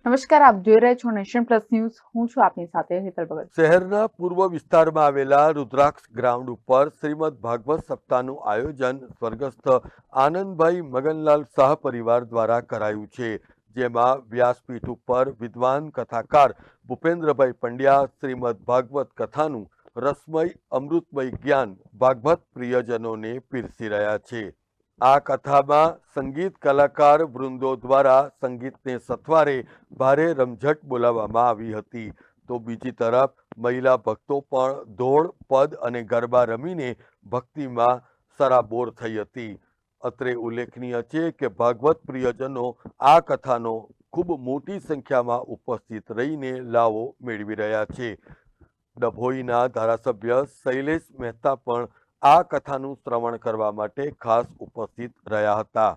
નમસ્કાર, આપ જોઈ રહ્યા છો નેશન પ્લસ ન્યૂઝ. હું છું આપની સાથે હેતલ ભગત. શહેરના પૂર્વ વિસ્તારમાં આવેલા રુદ્રાક્ષ ગ્રાઉન્ડ ઉપર શ્રીમદ ભાગવત સપ્તાહનું આયોજન સ્વર્ગસ્થ આનંદભાઈ મગનલાલ શાહ પરિવાર દ્વારા કરાયું છે, જેમાં વ્યાસપીઠ ઉપર વિદ્વાન કથાકાર ભૂપેન્દ્રભાઈ પંડ્યા શ્રીમદ ભાગવત કથાનું રસમય અમૃતમય જ્ઞાન ભાગવત પ્રિયજનોને પીરસી રહ્યા છે. આ કથામાં સંગીત કલાકાર વૃંદો દ્વારા સંગીતને સથવારે ભારે રમઝટ બોલાવવામાં આવી હતી, તો બીજી તરફ મહિલા ભક્તો પણ ધોળ, પદ અને ગરબા રમીને ભક્તિમાં સરાબોર થઈ હતી. અત્રે ઉલ્લેખનીય છે કે ભાગવત પ્રિયજનો આ કથાનો ખૂબ મોટી સંખ્યામાં ઉપસ્થિત રહીને લાવો મેળવી રહ્યા છે. ડભોઈના ધારાસભ્ય શૈલેષ મહેતા પણ આ કથાનું શ્રવણ કરવા માટે ખાસ ઉપસ્થિત રહ્યા હતા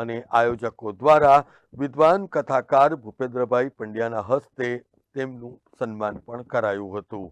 અને આયોજકો દ્વારા વિદ્વાન કથાકાર ભૂપેન્દ્રભાઈ પંડ્યાના હસ્તે તેમનું સન્માન પણ કરાયું હતું.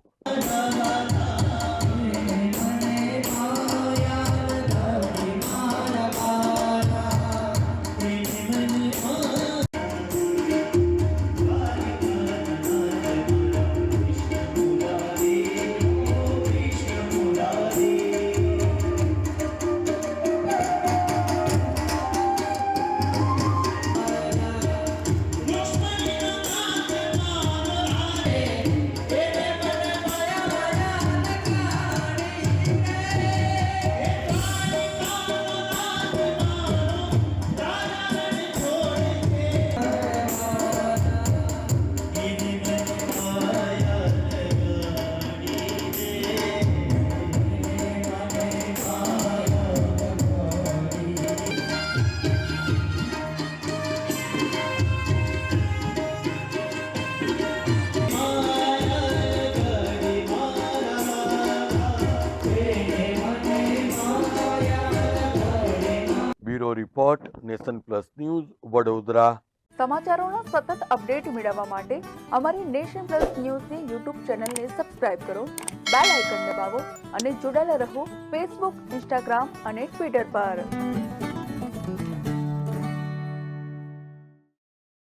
Bureau report, Nation Plus News, Vadodara. સમાચારોના સતત અપડેટ મેળવવા માટે અમારી નેશન પ્લસ ન્યૂઝની યુટ્યુબ ચેનલને સબસ્ક્રાઇબ કરો, બેલ આઇકન દબાવો અને જોડાયેલા રહો ફેસબુક, ઇન્સ્ટાગ્રામ અને ટ્વિટર પર.